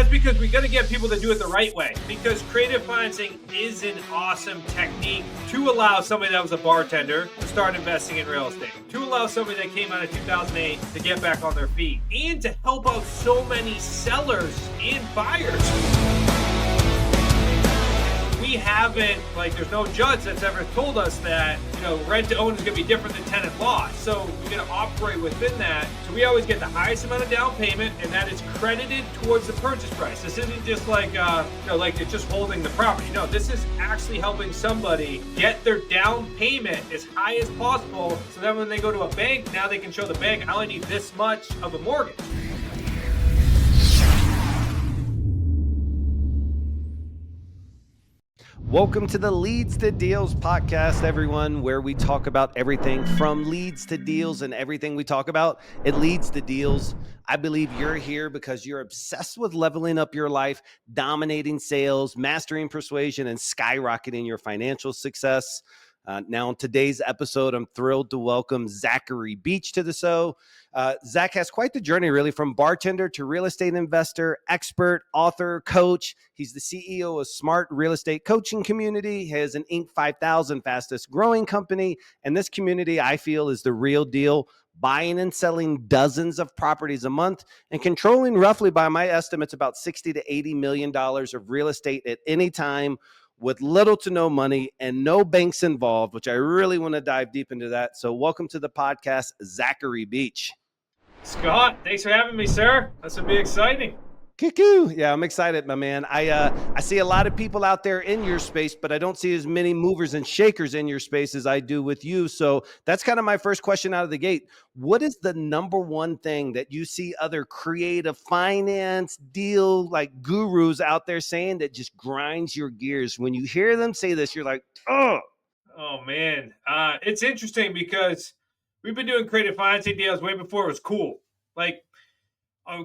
that's because we got to get people to do it the right way, because creative financing is an awesome technique to allow somebody that was a bartender to start investing in real estate, to allow somebody that came out of 2008 to get back on their feet, and to help out so many sellers and buyers. We haven't, there's no judge that's ever told us that, rent to own is going to be different than tenant law. So we're going to operate within that. So we always get the highest amount of down payment, and that is credited towards the purchase price. This isn't just it's just holding the property. No, this is actually helping somebody get their down payment as high as possible. So then when they go to a bank, now they can show the bank, I only need this much of a mortgage. Welcome to the Leads to Deals podcast, everyone, where we talk about everything from leads to deals, and everything we talk about, it leads to deals. I believe you're here because you're obsessed with leveling up your life, dominating sales, mastering persuasion, and skyrocketing your financial success. Now, in today's episode, I'm thrilled to welcome Zachary Beach to the show. Zach has quite the journey, really, from bartender to real estate investor, expert, author, coach. He's the CEO of Smart Real Estate Coaching Community. He has an Inc. 5000 fastest growing company. And this community, I feel, is the real deal, buying and selling dozens of properties a month and controlling roughly, by my estimates, about $60 to $80 million of real estate at any time, with little to no money and no banks involved, which I really want to dive deep into that. So welcome to the podcast, Zachary Beach. Scott, thanks for having me, sir. This will be exciting. Cuckoo. Yeah, I'm excited, my man. I see a lot of people out there in your space, but I don't see as many movers and shakers in your space as I do with you. So that's kind of my first question out of the gate. What is the number one thing that you see other creative finance deal gurus out there saying that just grinds your gears? When you hear them say this, you're like, oh. Oh, man. It's interesting because we've been doing creative financing deals way before it was cool.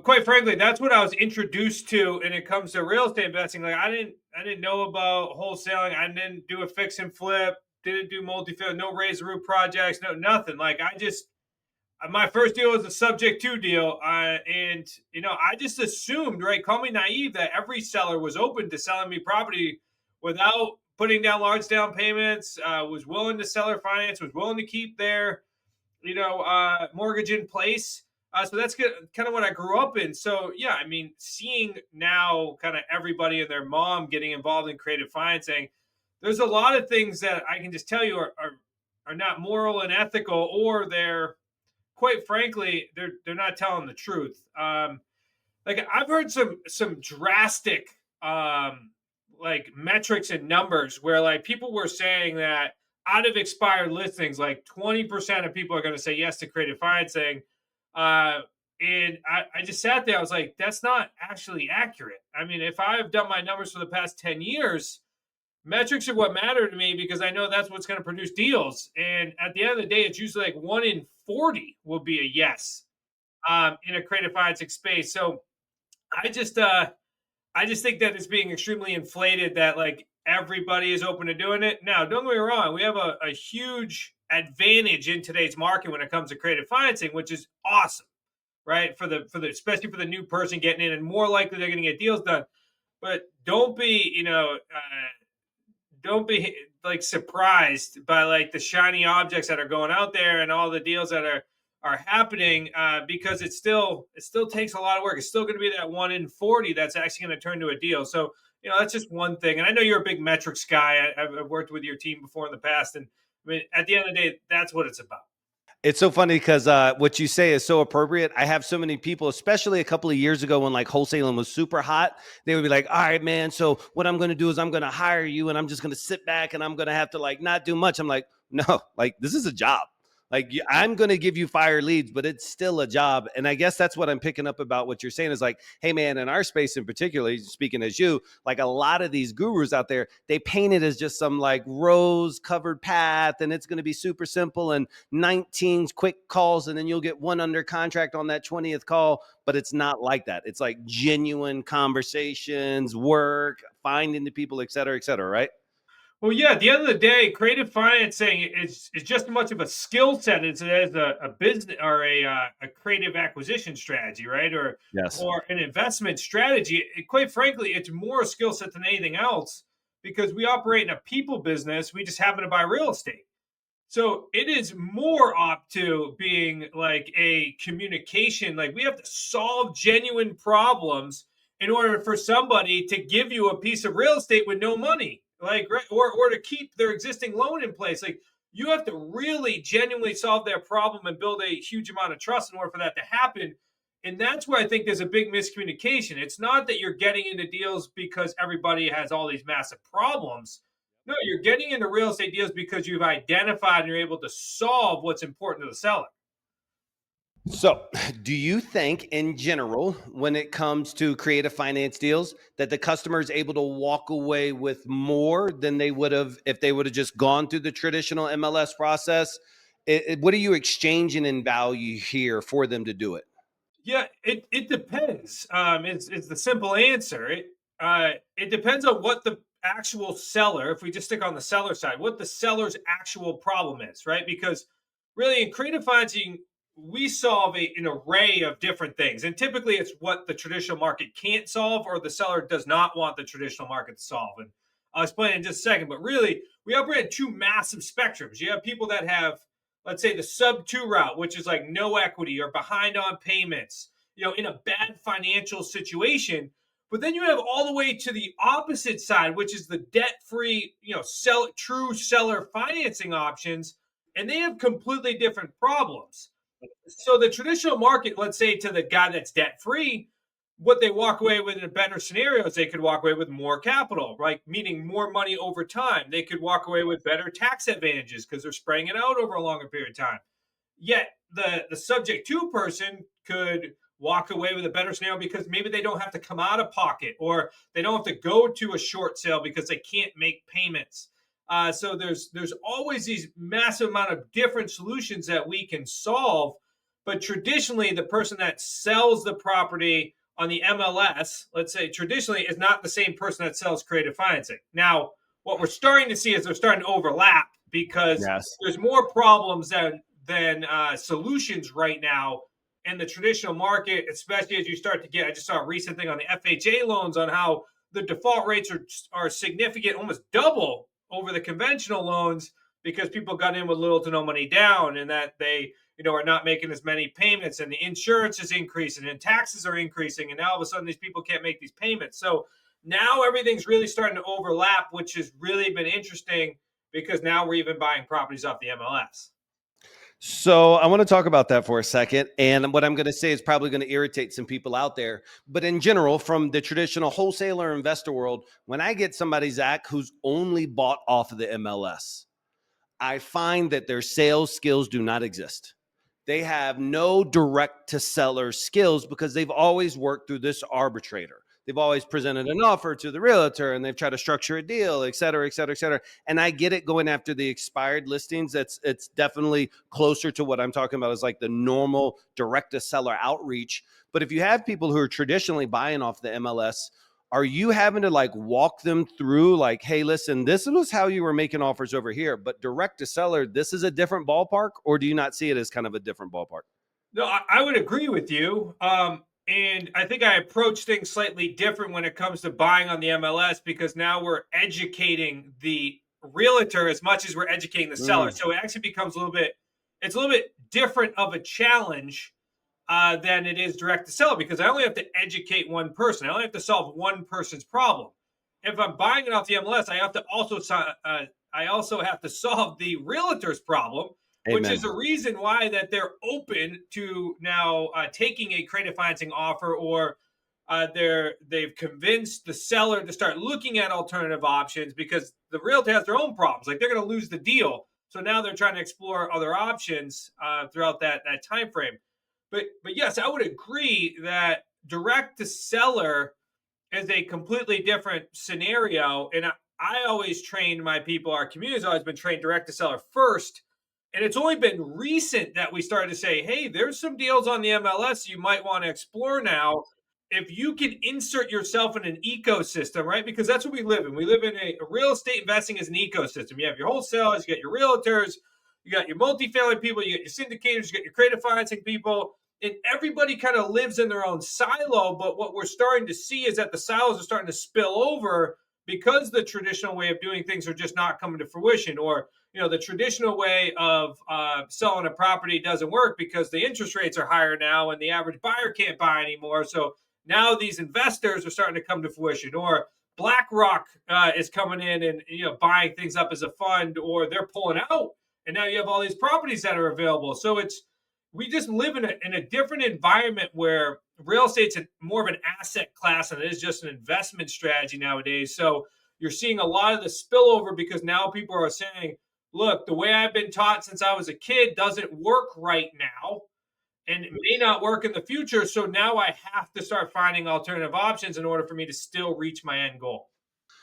Quite frankly, that's what I was introduced to when it comes to real estate investing. I didn't know about wholesaling. I didn't do a fix and flip, didn't do multi-family, no raise the roof projects, no nothing. My first deal was a subject to deal. I just assumed, right, call me naive, that every seller was open to selling me property without putting down large down payments, was willing to seller finance, was willing to keep their, mortgage in place. So that's kind of what I grew up in. So, yeah, seeing now kind of everybody and their mom getting involved in creative financing, there's a lot of things that I can just tell you are not moral and ethical, or they're, quite frankly, they're not telling the truth. I've heard some drastic metrics and numbers where people were saying that out of expired listings, 20% of people are going to say yes to creative financing. And I just sat there. I was like, that's not actually accurate. If I've done my numbers for the past 10 years, metrics are what matter to me, because I know that's what's going to produce deals. And at the end of the day, it's usually 1 in 40 will be a yes in a creative financing space. So I just think that it's being extremely inflated that everybody is open to doing it. Now, don't get me wrong. We have a huge advantage in today's market when it comes to creative financing, which is awesome, right? Especially for the new person getting in, and more likely they're going to get deals done. But don't be surprised by the shiny objects that are going out there and all the deals that are happening, because it still takes a lot of work. It's still going to be that 1 in 40 that's actually going to turn to a deal. So, that's just one thing. And I know you're a big metrics guy. I've worked with your team before in the past. And at the end of the day, that's what it's about. It's so funny because what you say is so appropriate. I have so many people, especially a couple of years ago when wholesaling was super hot, they would be like, all right, man, so what I'm going to do is I'm going to hire you and I'm just going to sit back and I'm going to have to not do much. I'm like, no, this is a job. I'm going to give you fire leads, but it's still a job. And I guess that's what I'm picking up about what you're saying is hey, man, in our space in particular, speaking as you, a lot of these gurus out there, they paint it as just some rose covered path, and it's going to be super simple and 19 quick calls, and then you'll get one under contract on that 20th call. But it's not like that. It's genuine conversations, work, finding the people, et cetera, right? Well, yeah, at the end of the day, creative financing is just as much of a skill set as it is a business or a creative acquisition strategy, right? Yes. Or an investment strategy. Quite frankly, it's more a skill set than anything else because we operate in a people business. We just happen to buy real estate. So it is more up to being like a communication, like we have to solve genuine problems in order for somebody to give you a piece of real estate with no money, like right, or to keep their existing loan in place. Like you have to really genuinely solve their problem and build a huge amount of trust in order for that to happen. And that's where I think there's a big miscommunication. It's not that you're getting into deals because everybody has all these massive problems. No, you're getting into real estate deals because you've identified and you're able to solve what's important to the seller. So, do you think in general, when it comes to creative finance deals, that the customer is able to walk away with more than they would have if they would have just gone through the traditional MLS process? What are you exchanging in value here for them to do it? Yeah, it depends. It's the simple answer. It depends on what the actual seller, if we just stick on the seller side, what the seller's actual problem is, right? Because really in creative financing, we solve an array of different things. And typically it's what the traditional market can't solve or the seller does not want the traditional market to solve. And I'll explain in just a second, but really we operate in two massive spectrums. You have people that have, let's say, the sub two route, which is like no equity or behind on payments, in a bad financial situation. But then you have all the way to the opposite side, which is the debt free, true seller financing options. And they have completely different problems. So the traditional market, let's say to the guy that's debt free, what they walk away with in a better scenario is they could walk away with more capital, right? Meaning more money over time. They could walk away with better tax advantages because they're spraying it out over a longer period of time. Yet the subject to person could walk away with a better scenario because maybe they don't have to come out of pocket or they don't have to go to a short sale because they can't make payments. So there's always these massive amount of different solutions that we can solve. But traditionally, the person that sells the property on the MLS, let's say traditionally, is not the same person that sells creative financing. Now, what we're starting to see is they're starting to overlap because Yes. there's more problems than solutions right now in the traditional market, especially as you start to get. I just saw a recent thing on the FHA loans on how the default rates are significant, almost double over the conventional loans because people got in with little to no money down, and that they are not making as many payments, and the insurance is increasing, and taxes are increasing, and now all of a sudden these people can't make these payments. So now everything's really starting to overlap, which has really been interesting because now we're even buying properties off the MLS. So I want to talk about that for a second. And what I'm going to say is probably going to irritate some people out there. But in general, from the traditional wholesaler investor world, when I get somebody, Zach, who's only bought off of the MLS, I find that their sales skills do not exist. They have no direct to seller skills because they've always worked through this arbitrator. They've always presented an offer to the realtor and they've tried to structure a deal, et cetera, et cetera, et cetera. And I get it going after the expired listings. It's definitely closer to what I'm talking about is like the normal direct to seller outreach. But if you have people who are traditionally buying off the MLS, are you having to like walk them through like, hey, listen, this was how you were making offers over here, but direct to seller, this is a different ballpark? Or do you not see it as kind of a different ballpark? No, I would agree with you. And I think I approach things slightly different when it comes to buying on the MLS because now we're educating the realtor as much as we're educating the seller. Mm, So it actually becomes it's a little bit different of a challenge than it is direct to seller because I only have to educate one person. I only have to solve one person's problem. If I'm buying it off the MLS, I also have to solve the realtor's problem, which is amen. a reason why that they're open to now taking a creative financing offer or they've convinced the seller to start looking at alternative options because the realtor has their own problems. Like they're going to lose the deal, so now they're trying to explore other options throughout that time frame. But yes, I would agree that direct to seller is a completely different scenario. And I always train my people, our community has always been trained direct to seller first. And it's only been recent that we started to say, hey, there's some deals on the MLS you might want to explore now. if you can insert yourself in an ecosystem, right? Because that's what we live in. We live in a real estate investing is an ecosystem. You have your wholesalers, you got your realtors, you got your multifamily people, you got your syndicators, you got your creative financing people, and everybody kind of lives in their own silo. But what we're starting to see is that the silos are starting to spill over because the traditional way of doing things are just not coming to fruition, or the traditional way of selling a property doesn't work because the interest rates are higher now and the average buyer can't buy anymore. So now these investors are starting to come to fruition, or BlackRock is coming in and buying things up as a fund, or they're pulling out, and now you have all these properties that are available. So we just live in a different environment where real estate's more of an asset class and it is just an investment strategy nowadays. So you're seeing a lot of the spillover because now people are saying, look, the way I've been taught since I was a kid doesn't work right now, and it may not work in the future. So now I have to start finding alternative options in order for me to still reach my end goal.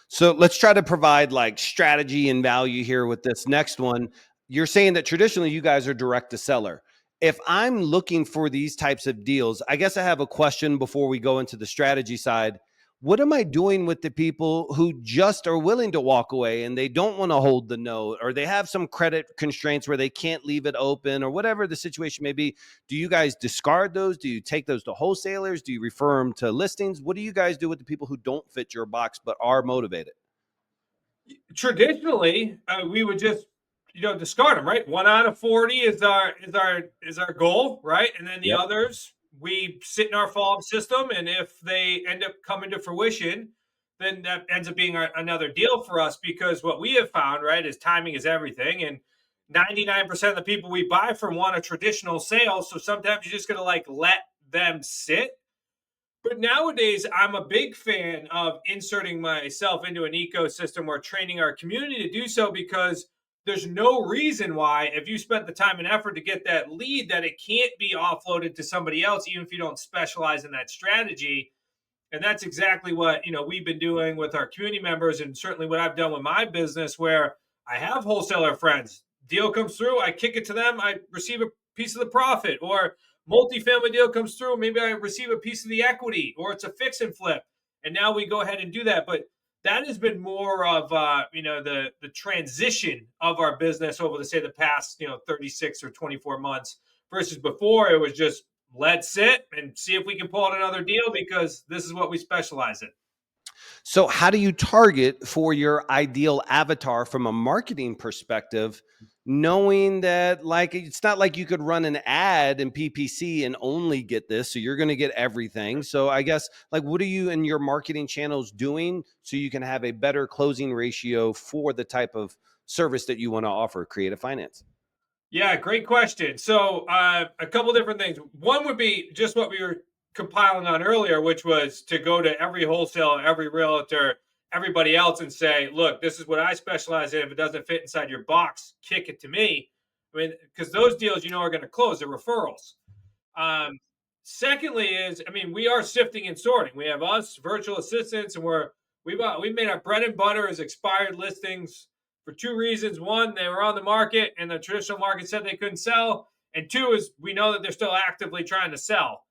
So let's try to provide like strategy and value here with this next one. You're saying that traditionally you guys are direct to seller. If I'm looking for these types of deals, I guess I have a question before we go into the strategy side. What am I doing with the people who just are willing to walk away and they don't want to hold the note, or they have some credit constraints where they can't leave it open, or whatever the situation may be? Do you guys discard those? Do you take those to wholesalers? Do you refer them to listings? What do you guys do with the people who don't fit your box but are motivated? Traditionally, we would just discard them. Right, 1 out of 40 is our goal, right? And then the Yep. others we sit in our follow-up system, and if they end up coming to fruition, then that ends up being another deal for us. Because what we have found, right, is timing is everything, and 99% of the people we buy from want a traditional sale. So sometimes you're just gonna like let them sit. But nowadays, I'm a big fan of inserting myself into an ecosystem or training our community to do so, because there's no reason why, if you spent the time and effort to get that lead, that it can't be offloaded to somebody else, even if you don't specialize in that strategy. And that's exactly what we've been doing with our community members, and certainly what I've done with my business, where I have wholesaler friends. Deal comes through, I kick it to them, I receive a piece of the profit. Or multifamily deal comes through, maybe I receive a piece of the equity, or it's a fix and flip, and now we go ahead and do that. But that has been more of the transition of our business over the past 36 or 24 months, versus before it was just let's sit and see if we can pull out another deal, because this is what we specialize in. So, how do you target for your ideal avatar from a marketing perspective, knowing that like it's not like you could run an ad in PPC and only get this, so you're going to get everything. So, I guess like what are you and your marketing channels doing so you can have a better closing ratio for the type of service that you want to offer, creative finance? Yeah, great question. So, a couple different things. One would be just what we were compiling on earlier, which was to go to every wholesaler, every realtor, everybody else, and say, look, this is what I specialize in. If it doesn't fit inside your box, kick it to me. I mean, because those deals, are going to close. They're referrals. Um, Secondly, is I mean, we are sifting and sorting. We have us virtual assistants, and we made our bread and butter as expired listings for two reasons. One, they were on the market, and the traditional market said they couldn't sell. And two is we know that they're still actively trying to sell.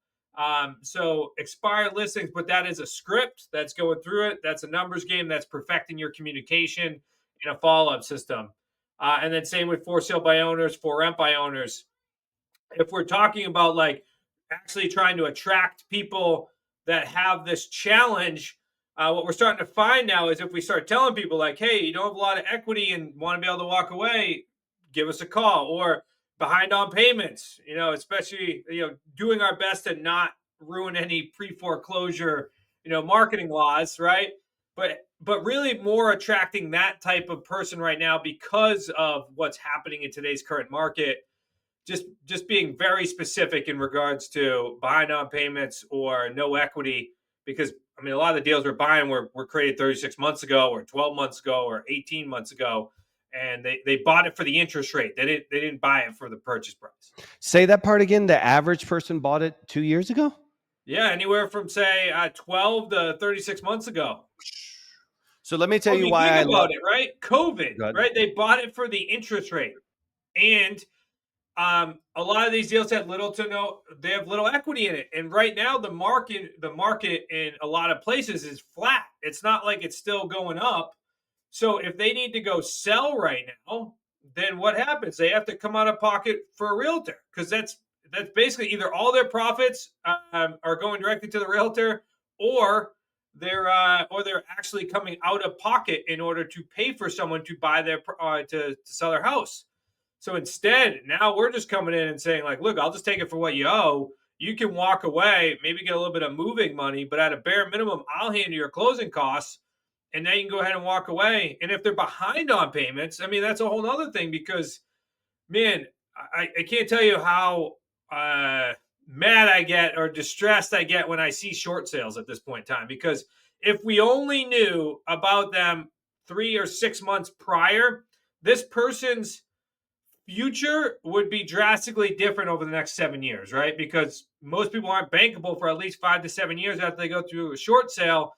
So expired listings, but that is a script that's going through it. That's a numbers game. That's perfecting your communication in a follow-up system. And then same with for sale by owners, for rent by owners. If we're talking about like actually trying to attract people that have this challenge, what we're starting to find now is if we start telling people like, hey, you don't have a lot of equity and want to be able to walk away, give us a call. Or behind on payments, especially doing our best to not ruin any pre-foreclosure marketing laws, right? But really more attracting that type of person right now because of what's happening in today's current market. Just being very specific in regards to behind on payments or no equity, because I mean a lot of the deals we're buying were created 36 months ago or 12 months ago or 18 months ago, and they bought it for the interest rate. They didn't buy it for the purchase price. Say that part again. The average person bought it 2 years ago. Yeah, anywhere from say 12 to 36 months ago. So let me tell I you mean, why think I love. about it, right? COVID, Good. right? They bought it for the interest rate, and A lot of these deals have little to no, they have little equity in it. And right now, the market in a lot of places is flat. It's not like it's still going up. So if they need to go sell right now, then what happens? They have to come out of pocket for a realtor because that's basically either all their profits are going directly to the realtor, or they're actually coming out of pocket in order to pay for someone to buy to sell their house. So instead, now we're just coming in and saying, like, look, I'll just take it for what you owe. You can walk away, maybe get a little bit of moving money, but at a bare minimum, I'll handle your closing costs. And now you can go ahead and walk away. And if they're behind on payments, I mean, that's a whole other thing because, man, I can't tell you how mad I get or distressed I get when I see short sales at this point in time. Because if we only knew about them 3 or 6 months prior, this person's future would be drastically different over the next 7 years, right? Because most people aren't bankable for at least 5 to 7 years after they go through a short sale.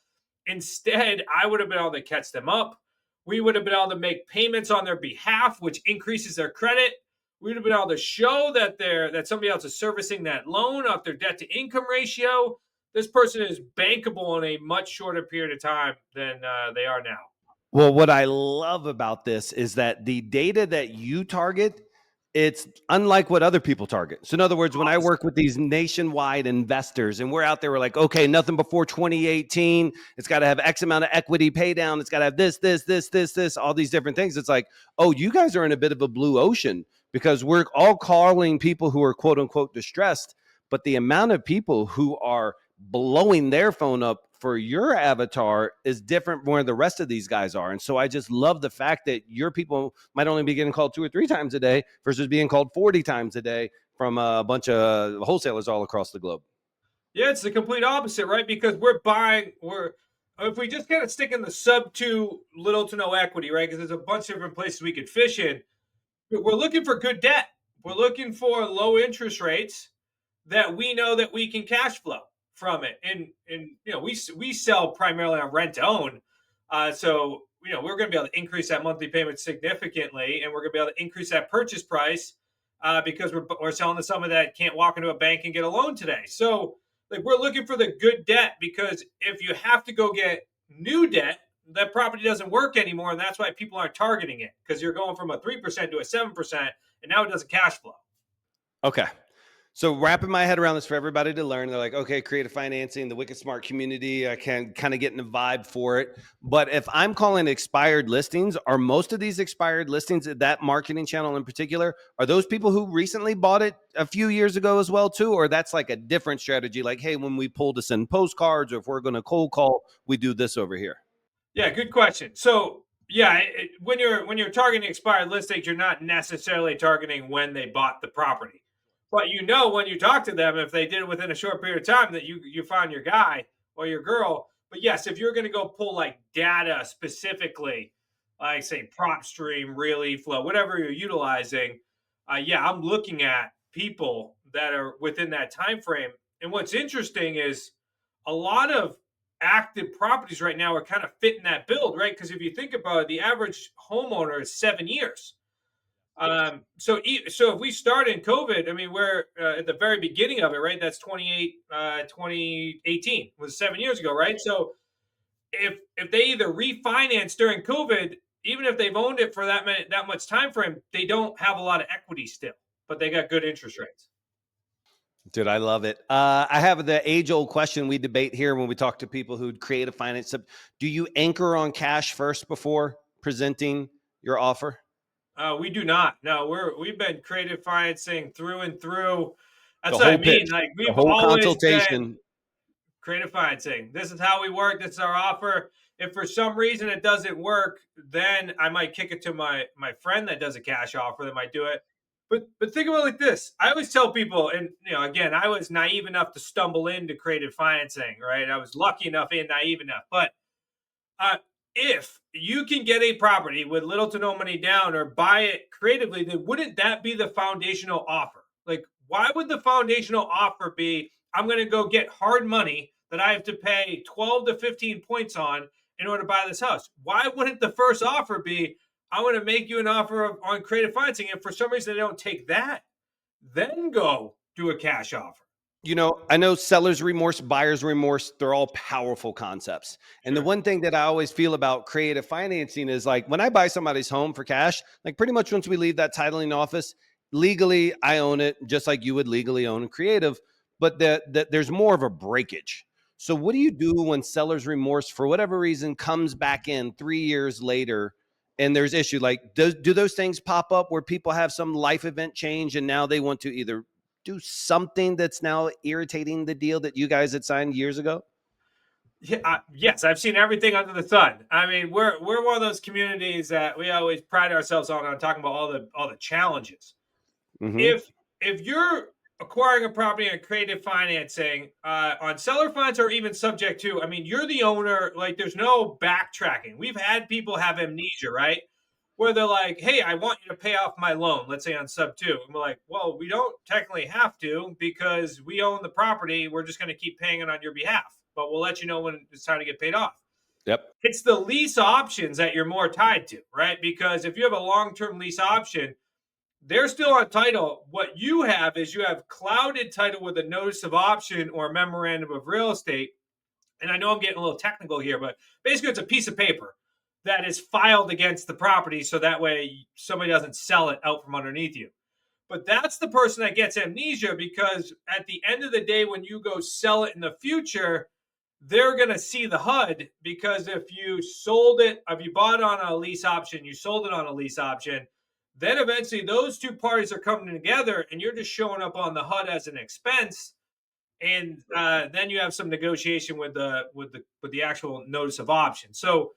Instead, I would have been able to catch them up. We would have been able to make payments on their behalf, which increases their credit. We would have been able to show that somebody else is servicing that loan off their debt to income ratio. This person is bankable in a much shorter period of time than they are now. Well, what I love about this is that the data that you target, it's unlike what other people target. So in other words, when I Awesome. work with these nationwide investors and we're out there, we're like, okay, nothing before 2018. It's got to have X amount of equity pay down. It's got to have this, all these different things. It's like, oh, you guys are in a bit of a blue ocean because we're all calling people who are quote unquote distressed. But the amount of people who are blowing their phone up for your avatar is different from where the rest of these guys are. And so I just love the fact that your people might only be getting called 2 or 3 times a day versus being called 40 times a day from a bunch of wholesalers all across the globe. Yeah, it's the complete opposite, right? Because we're if we just kind of stick in the sub two little to no equity, right? Because there's a bunch of different places we could fish in. We're looking for good debt. We're looking for low interest rates that we know that we can cash flow from it. And we sell primarily on rent to own, so we're going to be able to increase that monthly payment significantly, and we're going to be able to increase that purchase price because we're selling to someone that can't walk into a bank and get a loan today. So like we're looking for the good debt because if you have to go get new debt, that property doesn't work anymore, and that's why people aren't targeting it because you're going from a 3% to a 7%, and now it doesn't cash flow. Okay. So wrapping my head around this for everybody to learn, they're like, okay, creative financing, the Wicked Smart community, I can kind of get in the vibe for it. But if I'm calling expired listings, are most of these expired listings, that marketing channel in particular, are those people who recently bought it a few years ago as well too? Or that's like a different strategy? Like, hey, when we pull to send postcards or if we're going to cold call, we do this over here. Yeah, good question. So yeah, when you're targeting expired listings, you're not necessarily targeting when they bought the property, but when you talk to them, if they did it within a short period of time, that you found your guy or your girl. But yes, if you're going to go pull like data specifically, like say prop stream, really flow, whatever you're utilizing, yeah, I'm looking at people that are within that time frame. And what's interesting is a lot of active properties right now are kind of fitting that build, right? Because if you think about it, the average homeowner is 7 years. So if we start in COVID, I mean, we're at the very beginning of it, right? That's 2018 was 7 years ago, right? So if they either refinance during COVID, even if they've owned it for that much time frame, they don't have a lot of equity still, but they got good interest rates. Dude, I love it. I have the age-old question we debate here when we talk to people who create a finance. Do you anchor on cash first before presenting your offer? We do not. No, we've been creative financing through and through. The That's what I whole mean. pitch, Like the we've whole always been consultation. creative financing. This is how we work. This is our offer. If for some reason it doesn't work, then I might kick it to my friend that does a cash offer that might do it. But think about it like this. I always tell people, and again, I was naive enough to stumble into creative financing, right? I was lucky enough and naive enough. But uh, if you can get a property with little to no money down or buy it creatively, then wouldn't that be the foundational offer? Like, why would the foundational offer be I'm going to go get hard money that I have to pay 12 to 15 points on in order to buy this house? Why wouldn't the first offer be I want to make you an offer on creative financing? And for some reason, they don't take that. then go do a cash offer. I know seller's remorse, buyer's remorse, they're all powerful concepts. And the Sure. one thing that I always feel about creative financing is like when I buy somebody's home for cash, like pretty much once we leave that titling office, legally I own it just like you would legally own creative, but there's more of a breakage. So what do you do when seller's remorse for whatever reason comes back in 3 years later and there's issue? Like do those things pop up where people have some life event change and now they want to either do something that's now irritating the deal that you guys had signed years ago? Yeah, yes, I've seen everything under the sun. I mean, we're one of those communities that we always pride ourselves on talking about all the challenges. Mm-hmm. If you're acquiring a property and creative financing on seller funds or even subject to, I mean, you're the owner. Like, there's no backtracking. We've had people have amnesia, right? Where they're like, "Hey, I want you to pay off my loan." Let's say on sub two, and we're like, "Well, we don't technically have to because we own the property. We're just going to keep paying it on your behalf, but we'll let you know when it's time to get paid off." Yep. It's the lease options that you're more tied to, right? Because if you have a long-term lease option, they're still on title. What you have is you have clouded title with a notice of option or a memorandum of real estate. And I know I'm getting a little technical here, but basically it's a piece of paper that is filed against the property so that way somebody doesn't sell it out from underneath you. But that's the person that gets amnesia because at the end of the day, when you go sell it in the future, they're going to see the HUD because if you sold it, if you bought it on a lease option, you sold it on a lease option, then eventually those two parties are coming together and you're just showing up on the HUD as an expense. And then you have some negotiation with the actual notice of option. So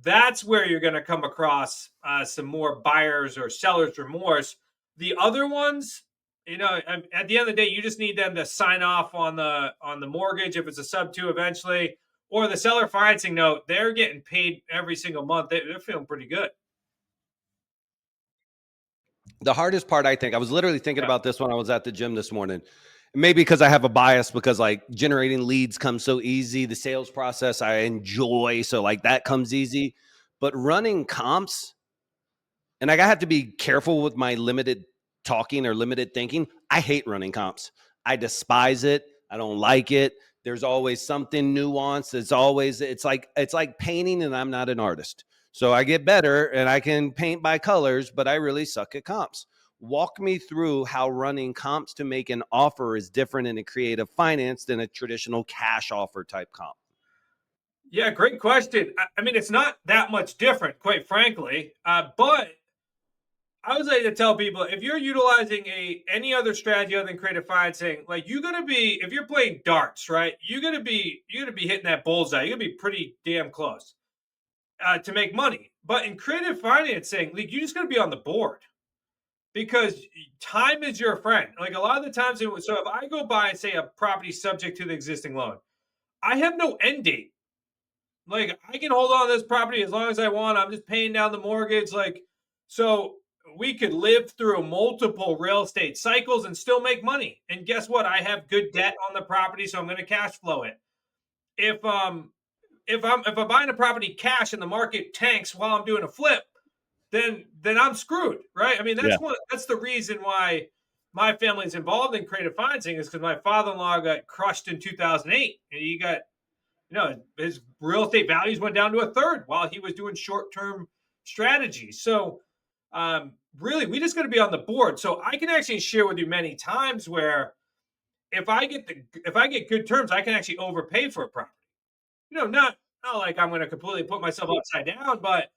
that's where you're going to come across some more buyers or sellers remorse. The other ones, at the end of the day, you just need them to sign off on the mortgage if it's a sub two eventually, or the seller financing note. They're getting paid every single month. They're feeling pretty good. The hardest part, I think, I was literally thinking Yeah. about this when I was at the gym this morning. Maybe because I have a bias because like generating leads comes so easy. The sales process I enjoy. So like that comes easy. But running comps, and like I have to be careful with my limited talking or limited thinking. I hate running comps. I despise it. I don't like it. There's always something nuanced. It's like painting, and I'm not an artist. So I get better and I can paint by colors, but I really suck at comps. Walk me through how running comps to make an offer is different in a creative finance than a traditional cash offer type comp. Yeah, great question. I mean, it's not that much different, quite frankly. But I was like to tell people if you're utilizing any other strategy other than creative financing, like you're gonna be if you're playing darts, right? You're gonna be hitting that bullseye. You're gonna be pretty damn close to make money. But in creative financing, like you just gonna be on the board because time is your friend. Like a lot of the times, so if I go buy say a property subject to the existing loan, I have no end date. Like I can hold on to this property as long as I want. I'm just paying down the mortgage. Like, so we could live through multiple real estate cycles and still make money. And guess what? I have good debt on the property, so I'm going to cash flow it. If if I'm buying a property cash and the market tanks while I'm doing a flip, then I'm screwed, right? I mean, Yeah. that's the reason why my family's involved in creative financing is because my father-in-law got crushed in 2008 and he got his real estate values went down to a third while he was doing short-term strategies. So really, we just got to be on the board. So I can actually share with you many times where if I get good terms, I can actually overpay for a property. Not like I'm going to completely put myself upside down, but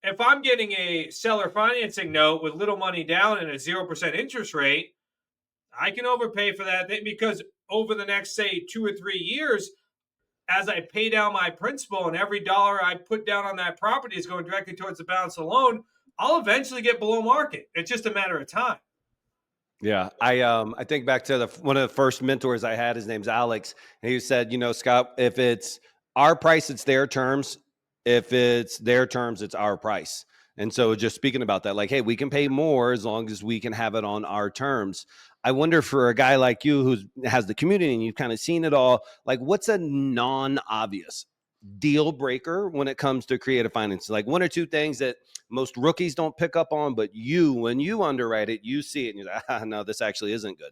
if I'm getting a seller financing note with little money down and a 0% interest rate, I can overpay for that because over the next say 2 or 3 years, as I pay down my principal and every dollar I put down on that property is going directly towards the balance of the loan, I'll eventually get below market. It's just a matter of time. Yeah, I think back to one of the first mentors I had. His name's Alex, and he said, Scott, if it's our price, it's their terms. If it's their terms, it's our price. And so, just speaking about that, like, hey, we can pay more as long as we can have it on our terms. I wonder for a guy like you who has the community and you've kind of seen it all, like, what's a non-obvious? deal breaker when it comes to creative finance? Like one or two things that most rookies don't pick up on, but when you underwrite it, you see it and you're like, no, this actually isn't good.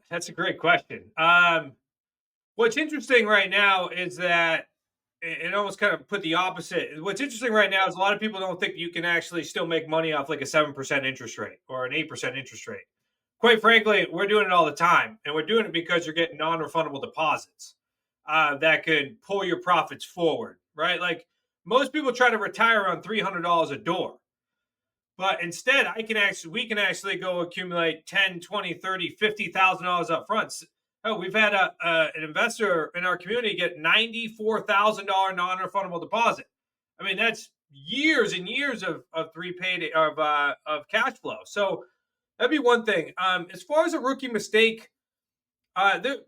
That's a great question. What's interesting right now is that it almost kind of put the opposite. What's interesting right now is a lot of people don't think you can actually still make money off like a 7% interest rate or an 8% interest rate. Quite frankly, we're doing it all the time, and we're doing it because you're getting non-refundable deposits that could pull your profits forward, right? Like most people try to retire on $300 a door. But instead, we can actually go accumulate 10, 20, 30, $50,000 up front. Oh, we've had an investor in our community get $94,000 non-refundable deposit. I mean, that's years and years of cash flow. So that'd be one thing. As far as a rookie mistake,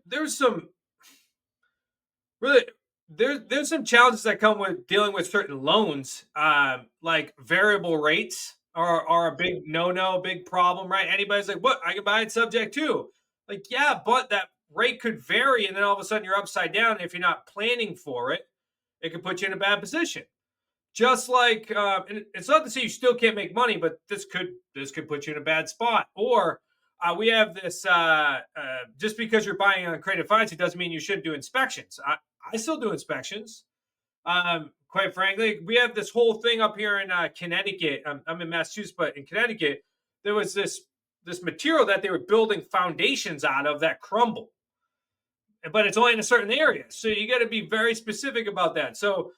there's some really there's some challenges that come with dealing with certain loans, like variable rates are a big no, big problem, right? Anybody's like, what, I can buy it subject to, like, yeah, but that rate could vary, and then all of a sudden you're upside down. If you're not planning for it, it could put you in a bad position. Just like and it's not to say you still can't make money, but this could put you in a bad spot. Or we have this just because you're buying on creative finance, it doesn't mean you shouldn't do inspections. I still do inspections. Quite frankly, we have this whole thing up here in Connecticut. I'm in Massachusetts, but in Connecticut, there was this material that they were building foundations out of that crumble, but it's only in a certain area. So you got to be very specific about that. So,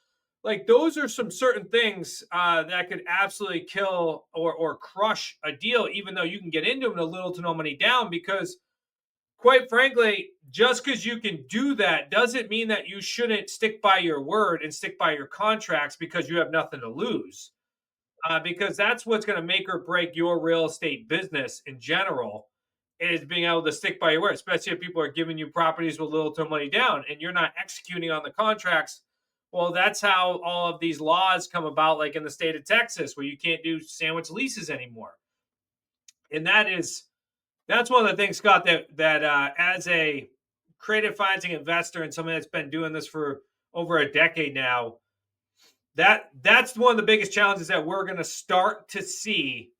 like, those are some certain things that could absolutely kill or crush a deal, even though you can get into them with a little to no money down. Because, quite frankly, just because you can do that doesn't mean that you shouldn't stick by your word and stick by your contracts because you have nothing to lose. Because that's what's going to make or break your real estate business in general, is being able to stick by your word, especially if people are giving you properties with little to money down and you're not executing on the contracts. Well, that's how all of these laws come about, like in the state of Texas, where you can't do sandwich leases anymore. And that's one of the things, Scott, that as a creative financing investor and somebody that's been doing this for over a decade now, that's one of the biggest challenges that we're going to start to see,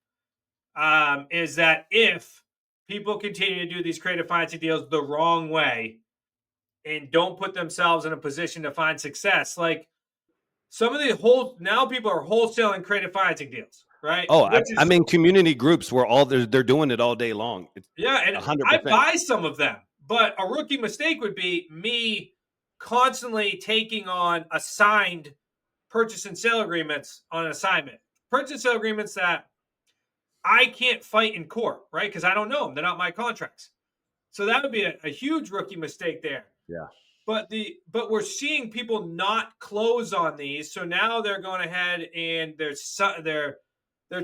is that if people continue to do these creative financing deals the wrong way and don't put themselves in a position to find success, like some of the now people are wholesaling creative financing deals, right? Oh, Which I is, mean, community groups where they're doing it all day long. It's yeah, and I 100%. buy some of them, but a rookie mistake would be me constantly taking on assigned purchase and sale agreements on an assignment. Purchase and sale agreements that I can't fight in court, right? Because I don't know them. They're not my contracts. So that would be a huge rookie mistake there. Yeah. But we're seeing people not close on these. So now they're going ahead and they're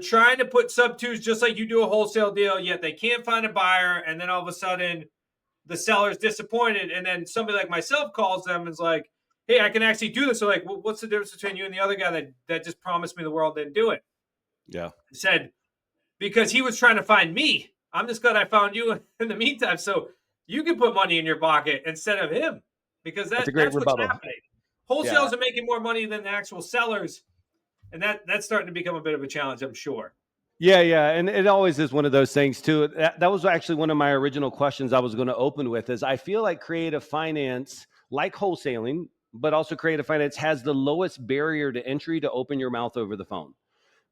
trying to put sub twos just like you do a wholesale deal, yet they can't find a buyer, and then all of a sudden the seller's disappointed, and then somebody like myself calls them and is like, hey, I can actually do this. So like, what's the difference between you and the other guy that just promised me the world, didn't do it? Yeah. I said, because he was trying to find me. I'm just glad I found you in the meantime, so you can put money in your pocket instead of him, because That's a great that's what's rebuttal. happening. Wholesalers Yeah. are making more money than the actual sellers, and that's starting to become a bit of a challenge, I'm sure. Yeah. And it always is one of those things too. That was actually one of my original questions I was going to open with, is I feel like creative finance, like wholesaling, but also creative finance, has the lowest barrier to entry to open your mouth over the phone.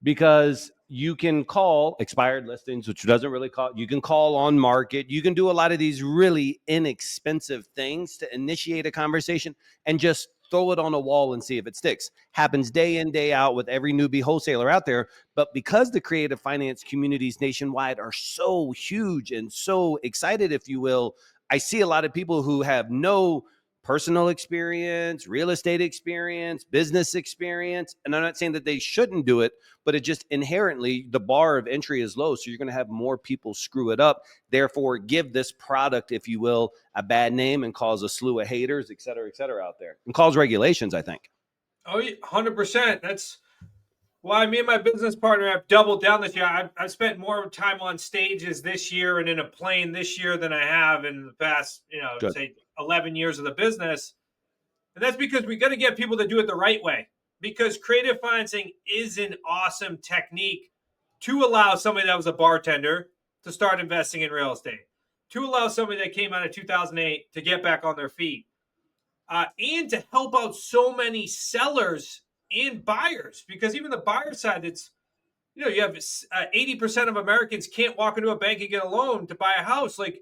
Because you can call expired listings, which doesn't really call, you can call on market, you can do a lot of these really inexpensive things to initiate a conversation and just throw it on a wall and see if it sticks. Happens day in, day out with every newbie wholesaler out there. But because the creative finance communities nationwide are so huge and so excited, if you will, I see a lot of people who have no personal experience, real estate experience, business experience. And I'm not saying that they shouldn't do it, but it just inherently, the bar of entry is low. So you're going to have more people screw it up. Therefore, give this product, if you will, a bad name and cause a slew of haters, et cetera out there, and cause regulations, I think. Oh, 100%. That's why me and my business partner have doubled down this year. I've spent more time on stages this year and in a plane this year than I have in the past, Good. say 11 years of the business. And that's because we got to get people to do it the right way. Because creative financing is an awesome technique to allow somebody that was a bartender to start investing in real estate, to allow somebody that came out of 2008 to get back on their feet, and to help out so many sellers and buyers. Because even the buyer side, it's, you have 80% of Americans can't walk into a bank and get a loan to buy a house. Like,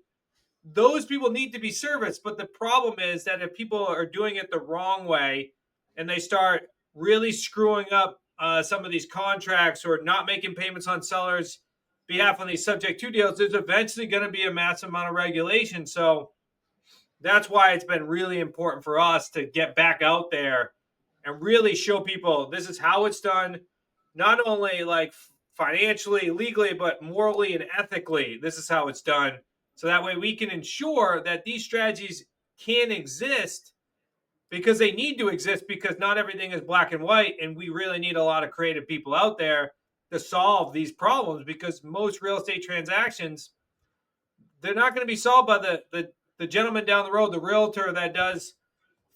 those people need to be serviced. But the problem is that if people are doing it the wrong way and they start really screwing up some of these contracts or not making payments on sellers' behalf on these subject to deals, there's eventually going to be a massive amount of regulation. So that's why it's been really important for us to get back out there and really show people this is how it's done, not only like financially, legally, but morally and ethically. This is how it's done. So that way we can ensure that these strategies can exist because they need to exist, because not everything is black and white. And we really need a lot of creative people out there to solve these problems, because most real estate transactions, they're not going to be solved by the gentleman down the road, the realtor that does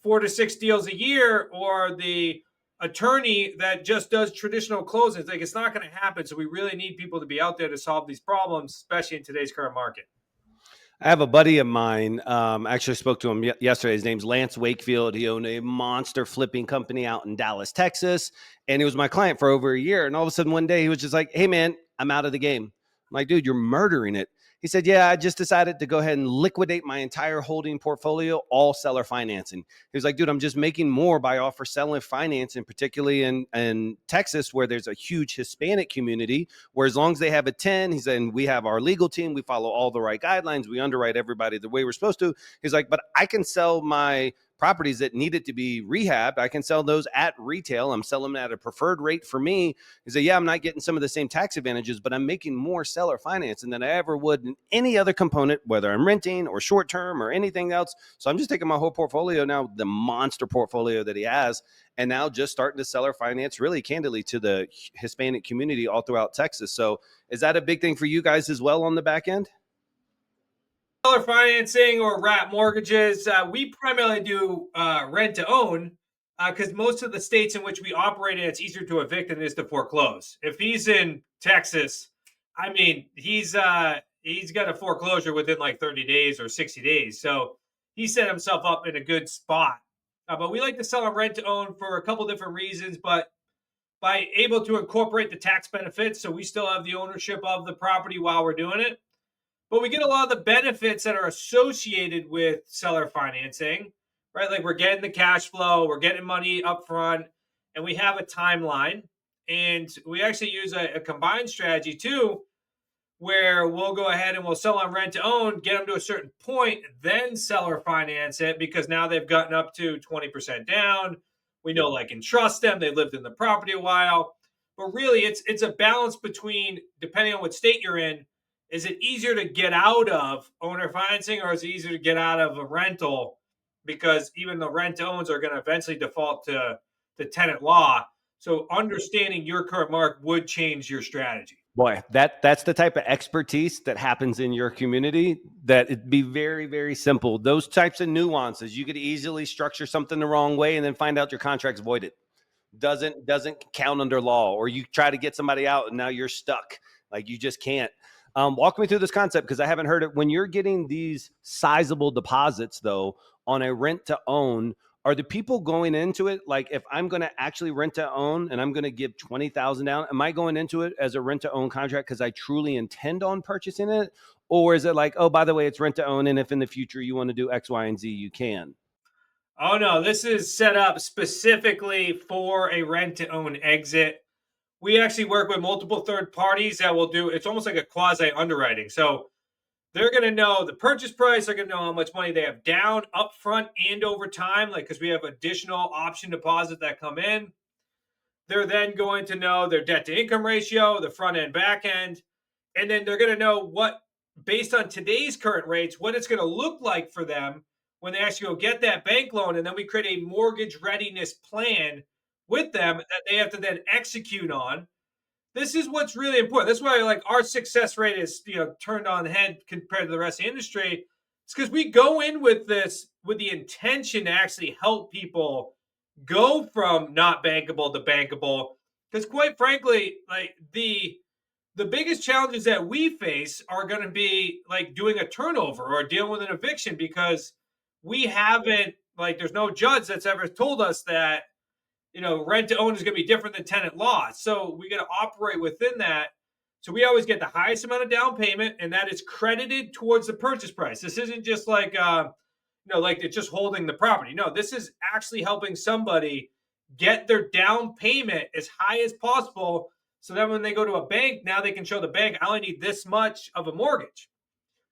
4 to 6 deals a year, or the attorney that just does traditional closings. Like, it's not going to happen. So we really need people to be out there to solve these problems, especially in today's current market. I have a buddy of mine. Actually spoke to him yesterday. His name's Lance Wakefield. He owned a monster flipping company out in Dallas, Texas. And he was my client for over a year. And all of a sudden one day he was just like, "Hey man, I'm out of the game." I'm like, "Dude, you're murdering it." He said, "Yeah, I just decided to go ahead and liquidate my entire holding portfolio, all seller financing." He was like, "Dude, I'm just making more by offer seller financing, particularly in Texas, where there's a huge Hispanic community, where as long as they have a 10, he said, and we have our legal team, we follow all the right guidelines, we underwrite everybody the way we're supposed to." He's like, "But I can sell my properties that needed to be rehabbed. I can sell those at retail. I'm selling them at a preferred rate for me." He said, "Yeah, I'm not getting some of the same tax advantages, but I'm making more seller financing than I ever would in any other component, whether I'm renting or short term or anything else." So I'm just taking my whole portfolio now, the monster portfolio that he has, and now just starting to seller finance really candidly to the Hispanic community all throughout Texas. So is that a big thing for you guys as well on the back end? Seller financing or wrap mortgages. We primarily do rent to own, because most of the states in which we operate in, it's easier to evict than it is to foreclose. If he's in Texas, I mean, he's got a foreclosure within like 30 days or 60 days. So he set himself up in a good spot. But we like to sell on rent to own for a couple different reasons, but by able to incorporate the tax benefits, so we still have the ownership of the property while we're doing it, but we get a lot of the benefits that are associated with seller financing, right? Like, we're getting the cash flow, we're getting money up front, and we have a timeline. And we actually use a combined strategy too, where we'll go ahead and we'll sell on rent to own, get them to a certain point, then seller finance it, because now they've gotten up to 20% down. We know, like, and trust them. They lived in the property a while. But really, it's a balance between, depending on what state you're in, is it easier to get out of owner financing, or is it easier to get out of a rental? Because even the rent to owns are going to eventually default to tenant law. So understanding your current market would change your strategy. Boy, that's the type of expertise that happens in your community, that it'd be very, very simple. Those types of nuances, you could easily structure something the wrong way and then find out your contract's voided. Doesn't count under law, or you try to get somebody out and now you're stuck. Like, you just can't. Walk me through this concept, because I haven't heard it. When you're getting these sizable deposits, though, on a rent to own, are the people going into it like, if I'm going to actually rent to own and I'm going to give 20,000 down, am I going into it as a rent to own contract because I truly intend on purchasing it? Or is it like, oh, by the way, it's rent to own, and if in the future you want to do X, Y, and Z, you can? Oh no, this is set up specifically for a rent to own exit. We actually work with multiple third parties that will do, it's almost like a quasi underwriting. So they're going to know the purchase price, they're going to know how much money they have down, upfront, and over time, like, because we have additional option deposit that come in. They're then going to know their debt to income ratio, the front end, back end, and then they're going to know what, based on today's current rates, what it's going to look like for them when they actually go get that bank loan. And then we create a mortgage readiness plan with them that they have to then execute on. This is what's really important. That's why, like, our success rate is, turned on the head compared to the rest of the industry, It's because we go in with this with the intention to actually help people go from not bankable to bankable. Because quite frankly, like the biggest challenges that we face are going to be like doing a turnover or dealing with an eviction because we haven't like there's no judge that's ever told us that rent to own is going to be different than tenant law. So we got to operate within that. So we always get the highest amount of down payment, and that is credited towards the purchase price. This isn't just like like it's just holding the property. No, this is actually helping somebody get their down payment as high as possible. So then when they go to a bank, now they can show the bank, I only need this much of a mortgage.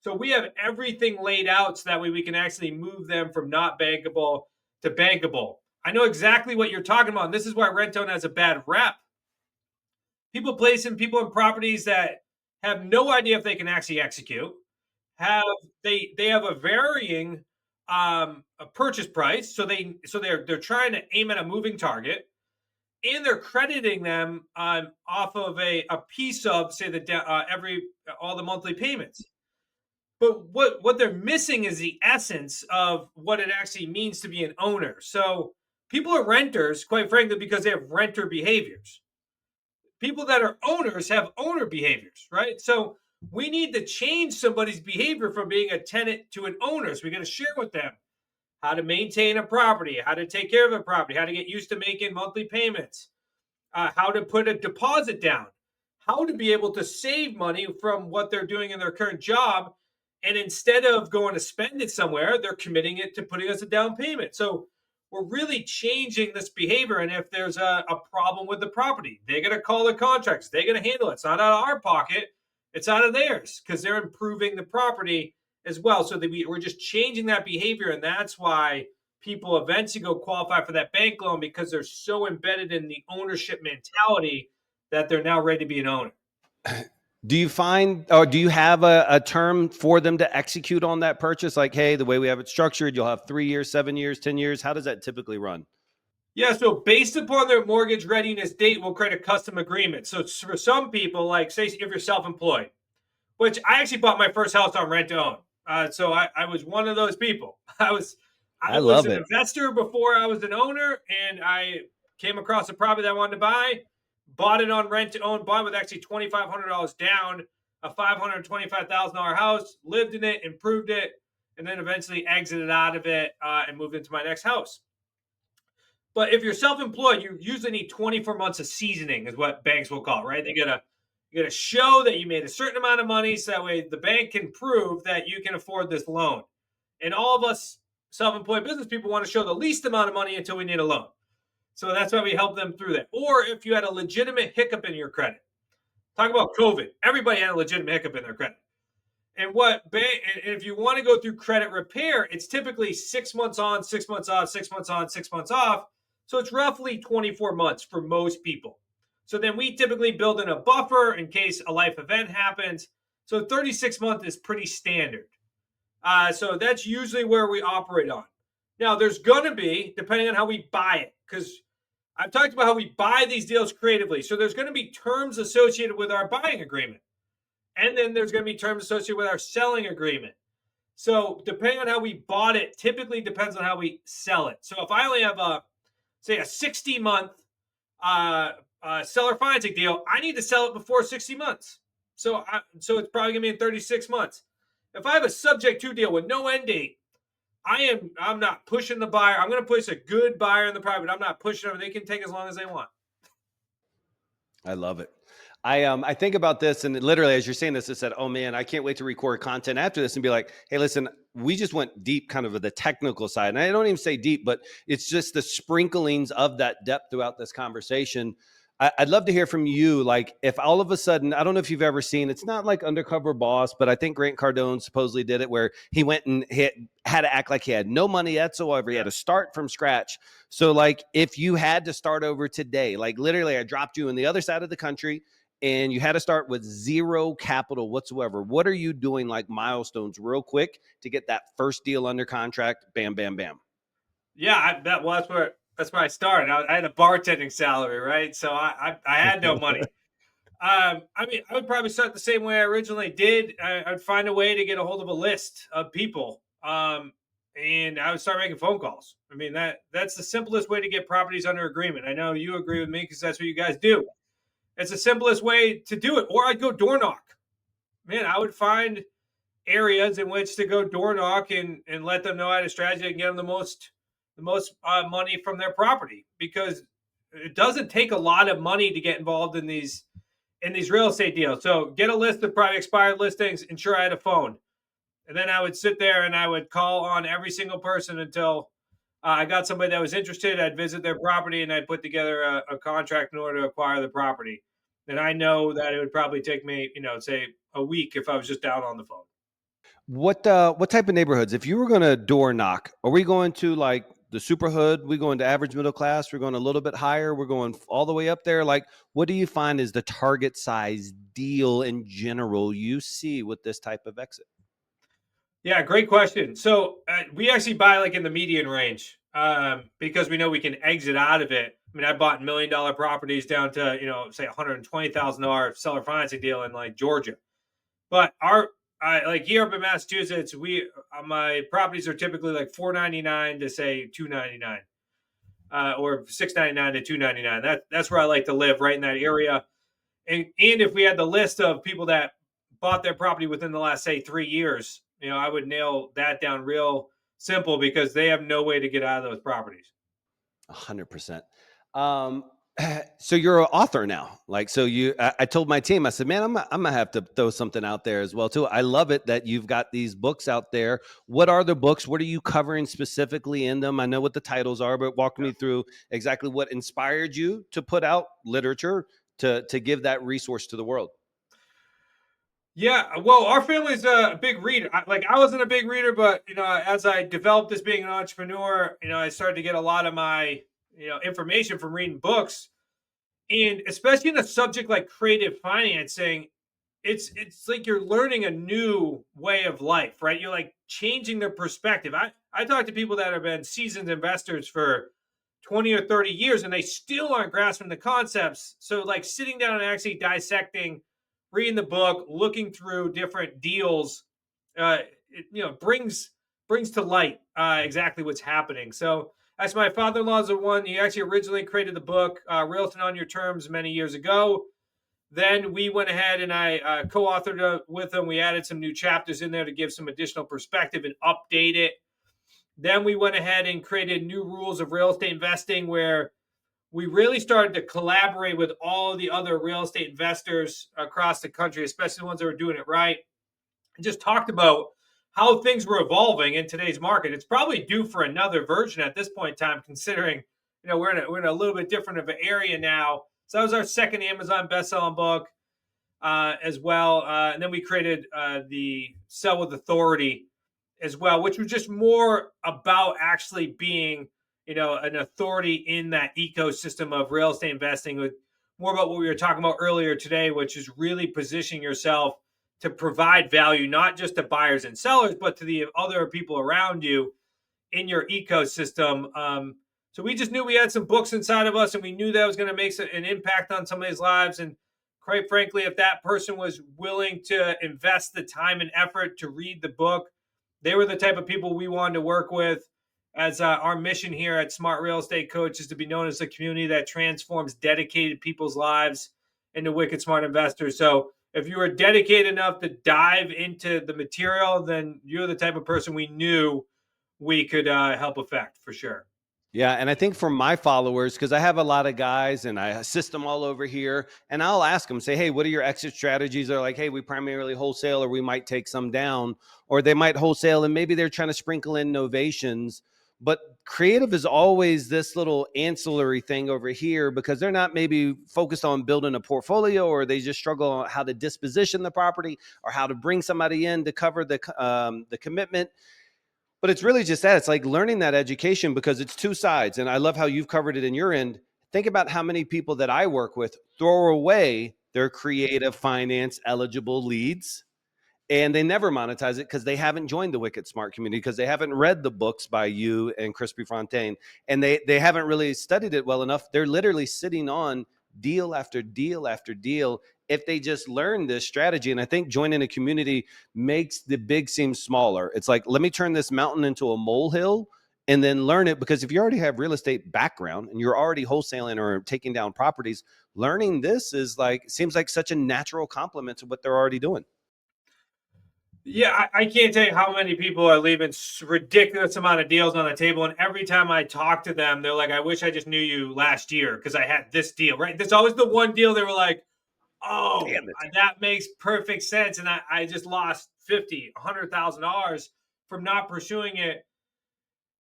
So we have everything laid out so that way we can actually move them from not bankable to bankable. I know exactly what you're talking about. And this is why rent own has a bad rep. People in properties that have no idea if they can actually execute. Have they have a varying a purchase price, so they're trying to aim at a moving target, and they're crediting them off of a piece of say every all the monthly payments. But what they're missing is the essence of what it actually means to be an owner. So people are renters, quite frankly, because they have renter behaviors. People that are owners have owner behaviors, right? So we need to change somebody's behavior from being a tenant to an owner. So we got to share with them how to maintain a property, how to take care of a property, how to get used to making monthly payments, how to put a deposit down, how to be able to save money from what they're doing in their current job. And instead of going to spend it somewhere, they're committing it to putting us a down payment. So we're really changing this behavior. And if there's a problem with the property, they're going to call the contractors. They're going to handle it. It's not out of our pocket. It's out of theirs because they're improving the property as well. So that we're just changing that behavior. And that's why people eventually go qualify for that bank loan because they're so embedded in the ownership mentality that they're now ready to be an owner. Do you find, or do you have a term for them to execute on that purchase? Like, hey, the way we have it structured, you'll have 3 years, 7 years, 10 years. How does that typically run? Yeah, so based upon their mortgage readiness date, we'll create a custom agreement. So for some people, like say if you're self-employed, which I actually bought my first house on rent to own. So I was one of those people. I I was love an it. investor before I was an owner, and I came across a property that I wanted to buy, bought it on rent to own, bought it with actually $2,500 down, a $525,000 house, lived in it, improved it, and then eventually exited out of it and moved into my next house. But if you're self-employed, you usually need 24 months of seasoning, is what banks will call it, right? You gotta show that you made a certain amount of money, so that way the bank can prove that you can afford this loan. And all of us self-employed business people want to show the least amount of money until we need a loan. So that's why we help them through that. Or if you had a legitimate hiccup in your credit, talk about COVID. Everybody had a legitimate hiccup in their credit. And if you want to go through credit repair, it's typically 6 months on, 6 months off, 6 months on, 6 months off. So it's roughly 24 months for most people. So then we typically build in a buffer in case a life event happens. So 36 months is pretty standard. So that's usually where we operate on. Now, there's going to be, depending on how we buy it, because I've talked about how we buy these deals creatively. So there's going to be terms associated with our buying agreement. And then there's going to be terms associated with our selling agreement. So depending on how we bought it, typically depends on how we sell it. So if I only have say a 60-month seller financing deal, I need to sell it before 60 months. So it's probably going to be in 36 months. If I have a subject to deal with no end date, I'm not pushing the buyer. I'm going to push a good buyer in the private. I'm not pushing them. They can take as long as they want. I love it. I think about this, and literally as you're saying this, I said, "Oh man, I can't wait to record content after this and be like, hey, listen, we just went deep, kind of with the technical side, and I don't even say deep, but it's just the sprinklings of that depth throughout this conversation." I'd love to hear from you. Like, if all of a sudden, I don't know if you've ever seen, it's not like Undercover Boss, but I think Grant Cardone supposedly did it, where he went and had to act like he had no money whatsoever. He had to start from scratch. So, like, if you had to start over today, like literally, I dropped you on the other side of the country, and you had to start with zero capital whatsoever, what are you doing, like milestones real quick to get that first deal under contract? Bam, bam, bam. Yeah, that's where I started. I had a bartending salary, right? So I had no money. I mean, I would probably start the same way I originally did. I'd find a way to get a hold of a list of people, and I would start making phone calls. I mean, that's the simplest way to get properties under agreement. I know you agree with me because that's what you guys do. It's the simplest way to do it. Or I'd go door knock. Man, I would find areas in which to go door knock and let them know I had a strategy and get them the most money from their property, because it doesn't take a lot of money to get involved in these real estate deals. So get a list of probably expired listings, ensure I had a phone. And then I would sit there and I would call on every single person until I got somebody that was interested. I'd visit their property and I'd put together a contract in order to acquire the property. And I know that it would probably take me, say a week if I was just down on the phone. What type of neighborhoods? If you were going to door knock, are we going to like the super hood? We going to average middle class? We're going a little bit higher. We're going all the way up there. Like, what do you find is the target size deal in general you see with this type of exit? Yeah, great question. So we actually buy like in the median range, because we know we can exit out of it. I mean, I bought $1 million properties down to say $120,000 seller financing deal in like Georgia. But like here up in Massachusetts, my properties are typically like 499 to say 299, or 699 to 299. That's where I like to live, right in that area. And if we had the list of people that bought their property within the last say 3 years, I would nail that down real simple because they have no way to get out of those properties. 100%. Um, so you're an author now. Like, so I told my team, I said, man, I'm gonna have to throw something out there as well too. I love it that you've got these books out there. What are the books? What are you covering specifically in them? I know what the titles are, but walk me through exactly what inspired you to put out literature to give that resource to the world. Yeah, well, our family's a big reader. I wasn't a big reader, but as I developed as being an entrepreneur, I started to get a lot of my information from reading books, and especially in a subject like creative financing, it's like you're learning a new way of life, right? You're like changing their perspective. I talk to people that have been seasoned investors for 20 or 30 years and they still aren't grasping the concepts. So like sitting down and actually dissecting, reading the book, looking through different deals, brings to light exactly what's happening. So as my father-in-law is the one, he actually originally created the book Real Estate on Your Terms many years ago. Then we went ahead and I co-authored it with him. We added some new chapters in there to give some additional perspective and update it. Then we went ahead and created new rules of real estate investing where we really started to collaborate with all of the other real estate investors across the country, especially the ones that were doing it right, and just talked about how things were evolving in today's market. It's probably due for another version at this point in time, considering we're in a little bit different of an area now. So that was our second Amazon best-selling book as well, and then we created the Sell with Authority as well, which was just more about actually being an authority in that ecosystem of real estate investing, with more about what we were talking about earlier today, which is really positioning yourself to provide value, not just to buyers and sellers, but to the other people around you in your ecosystem. So we just knew we had some books inside of us, and we knew that was going to make an impact on somebody's lives. And quite frankly, if that person was willing to invest the time and effort to read the book, they were the type of people we wanted to work with. As our mission here at Smart Real Estate Coach is to be known as a community that transforms dedicated people's lives into wicked smart investors. So if you were dedicated enough to dive into the material, then you're the type of person we knew we could help affect for sure. Yeah. And I think for my followers, because I have a lot of guys and I assist them all over here, and I'll ask them, say, hey, what are your exit strategies? They're like, hey, we primarily wholesale, or we might take some down, or they might wholesale and maybe they're trying to sprinkle in novations. But creative is always this little ancillary thing over here because they're not maybe focused on building a portfolio, or they just struggle on how to disposition the property or how to bring somebody in to cover the commitment. But it's really just that. It's like learning that education because it's two sides. And I love how you've covered it in your end. Think about how many people that I work with throw away their creative finance eligible leads and they never monetize it because they haven't joined the Wicked Smart community, because they haven't read the books by you and Crispy Fontaine, and they haven't really studied it well enough. They're literally sitting on deal after deal after deal if they just learn this strategy. And I think joining a community makes the big seem smaller. It's like, let me turn this mountain into a molehill and then learn it, because if you already have real estate background and you're already wholesaling or taking down properties, learning this is like, seems like such a natural complement to what they're already doing. Yeah, I can't tell you how many people are leaving ridiculous amount of deals on the table, and every time I talk to them, they're like, "I wish I just knew you last year because I had this deal." Right? There's always the one deal they were like, "Oh, Damn it. that makes perfect sense," and I just lost 50, $100,000 from not pursuing it.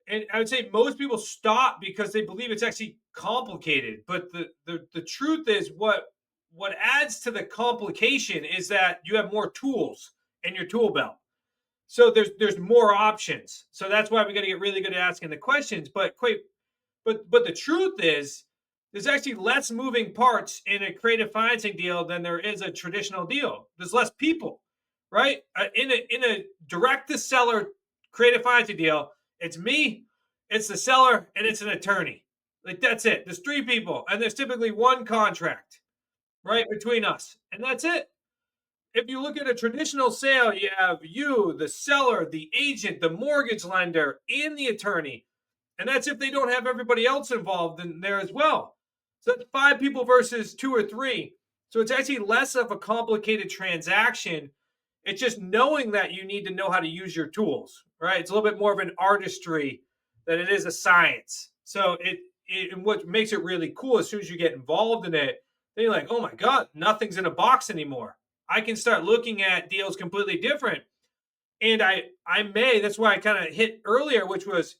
And I would say most people stop because they believe it's actually complicated. But the truth is, what adds to the complication is that you have more tools in your tool belt. So there's more options. So that's why we got to get really good at asking the questions. But the truth is, there's actually less moving parts in a creative financing deal than there is a traditional deal. There's less people, right? In a direct to seller creative financing deal, it's me, it's the seller, and it's an attorney. Like that's it. There's three people, and there's typically one contract, right, between us, and that's it. If you look at a traditional sale, you have you, the seller, the agent, the mortgage lender, and the attorney. And that's if they don't have everybody else involved in there as well. So that's five people versus two or three. So it's actually less of a complicated transaction. It's just knowing that you need to know how to use your tools, right? It's a little bit more of an artistry than it is a science. So and what makes it really cool, as soon as you get involved in it, then you're like, oh my God, nothing's in a box anymore. I can start looking at deals completely different. And that's why I kind of hit earlier, which was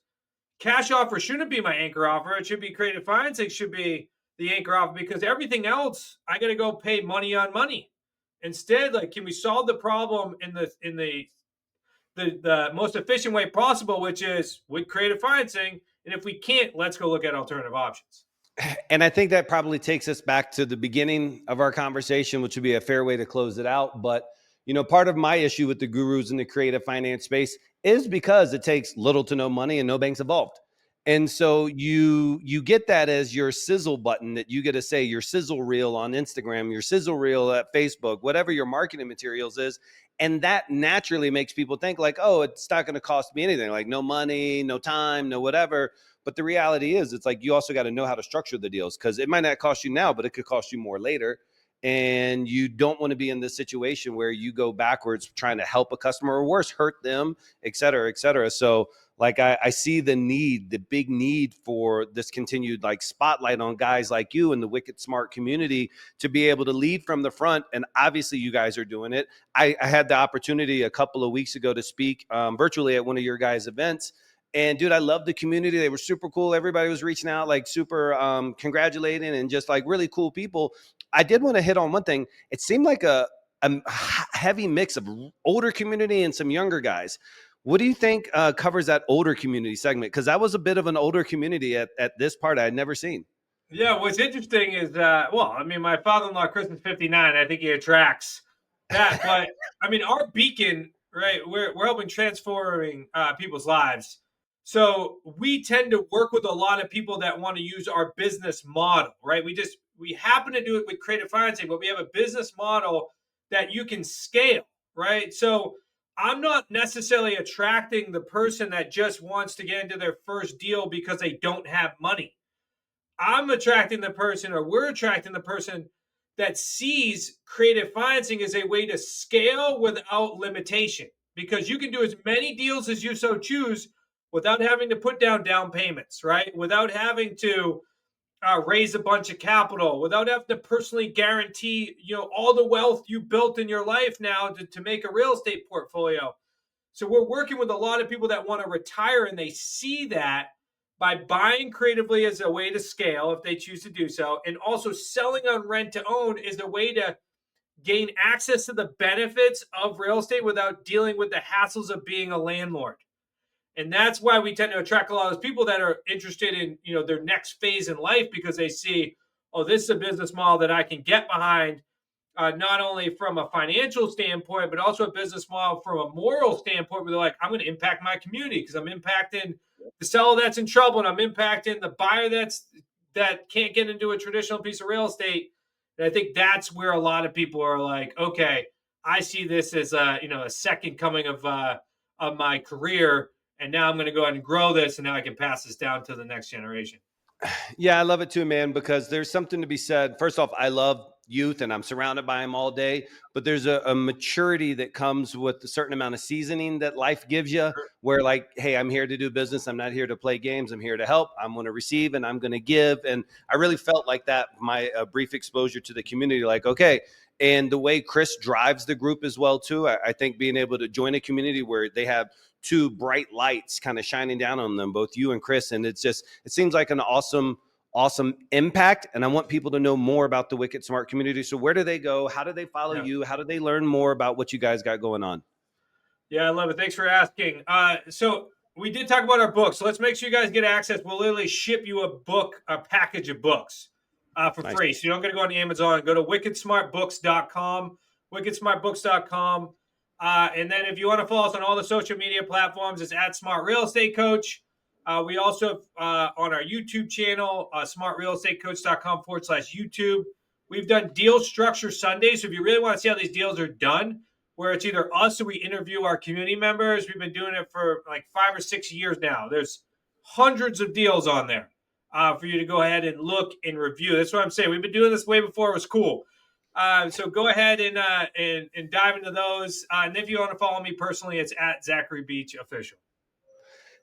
cash offer shouldn't be my anchor offer. It should be creative financing should be the anchor offer, because everything else I got to go pay money on money. Instead, like, can we solve the problem in the most efficient way possible, which is with creative financing? And if we can't, let's go look at alternative options. And I think that probably takes us back to the beginning of our conversation, which would be a fair way to close it out. But, part of my issue with the gurus in the creative finance space is because it takes little to no money and no banks involved. And so you get that as your sizzle button that you get to say your sizzle reel on Instagram, your sizzle reel at Facebook, whatever your marketing materials is. And that naturally makes people think like, oh, it's not going to cost me anything, like no money, no time, no whatever. But the reality is, it's like you also got to know how to structure the deals, because it might not cost you now, but it could cost you more later. And you don't want to be in this situation where you go backwards trying to help a customer, or worse, hurt them, et cetera, et cetera. So like I see the big need for this continued like spotlight on guys like you and the Wicked Smart community to be able to lead from the front. And obviously you guys are doing it. I had the opportunity a couple of weeks ago to speak virtually at one of your guys' events. And dude, I love the community. They were super cool. Everybody was reaching out, like super congratulating, and just like really cool people. I did want to hit on one thing. It seemed like a heavy mix of older community and some younger guys. What do you think covers that older community segment? Because that was a bit of an older community at this part I had never seen. Yeah, what's interesting is well, I mean, my father-in-law Chris is 59. I think he attracts that, but I mean, our beacon, right? We're helping transforming people's lives. So we tend to work with a lot of people that want to use our business model, right? We happen to do it with creative financing, but we have a business model that you can scale, right? So I'm not necessarily attracting the person that just wants to get into their first deal because they don't have money. I'm attracting the person, or we're attracting the person that sees creative financing as a way to scale without limitation, because you can do as many deals as you so choose without having to put down payments, right? Without having to raise a bunch of capital, without having to personally guarantee, all the wealth you built in your life now to make a real estate portfolio. So we're working with a lot of people that want to retire, and they see that by buying creatively as a way to scale if they choose to do so, and also selling on rent to own is a way to gain access to the benefits of real estate without dealing with the hassles of being a landlord. And that's why we tend to attract a lot of those people that are interested in, their next phase in life, because they see, oh, this is a business model that I can get behind, not only from a financial standpoint, but also a business model from a moral standpoint, where they're like, I'm going to impact my community because I'm impacting the seller that's in trouble, and I'm impacting the buyer that can't get into a traditional piece of real estate. And I think that's where a lot of people are like, okay, I see this as a second coming of my career, and now I'm going to go ahead and grow this, and now I can pass this down to the next generation. Yeah, I love it too, man, because there's something to be said. First off, I love youth and I'm surrounded by them all day, but there's a maturity that comes with a certain amount of seasoning that life gives you where, like, hey, I'm here to do business. I'm not here to play games. I'm here to help. I'm going to receive and I'm going to give. And I really felt like that, my brief exposure to the community, like, okay. And the way Chris drives the group as well, too. I think being able to join a community where they have two bright lights kind of shining down on them, both you and Chris. And it seems like an awesome impact. And I want people to know more about the Wicked Smart community. So where do they go? How do they follow you? How do they learn more about what you guys got going on? Yeah, I love it. Thanks for asking. So we did talk about our books. So let's make sure you guys get access. We'll literally ship you a package of books for Nice. free. So you don't got to go on Amazon. Go to wickedsmartbooks.com, wickedsmartbooks.com. And then if you want to follow us on all the social media platforms, it's at Smart Real Estate Coach. We also have on our YouTube channel, smartrealestatecoach.com/YouTube. We've done deal structure Sundays. So if you really want to see how these deals are done, where it's either us or we interview our community members. We've been doing it for like 5 or 6 years now. There's hundreds of deals on there for you to go ahead and look and review. That's what I'm saying. We've been doing this way before it was cool. So go ahead and dive into those. And if you want to follow me personally, it's at Zachary Beach Official.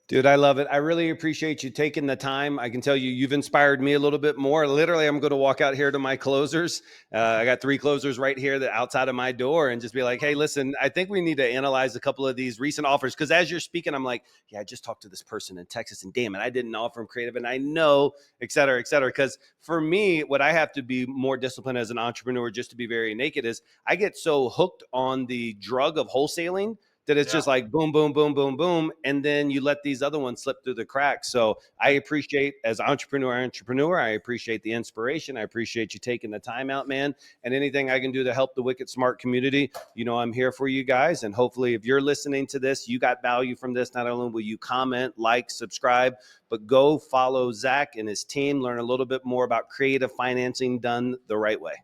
Dude, I love it. I really appreciate you taking the time. I can tell you've inspired me a little bit more. Literally, I'm going to walk out here to my closers. I got 3 closers right here that outside of my door and just be like, hey, listen, I think we need to analyze a couple of these recent offers. Because as you're speaking, I'm like, yeah, I just talked to this person in Texas and damn it, I didn't offer them creative. And I know, et cetera, et cetera. Because for me, what I have to be more disciplined as an entrepreneur, just to be very naked, is I get so hooked on the drug of wholesaling that it's just like boom, boom, boom, boom, boom. And then you let these other ones slip through the cracks. So I appreciate, as entrepreneur, I appreciate the inspiration. I appreciate you taking the time out, man. And anything I can do to help the Wicked Smart community, I'm here for you guys. And hopefully if you're listening to this, you got value from this. Not only will you comment, like, subscribe, but go follow Zach and his team, learn a little bit more about creative financing done the right way.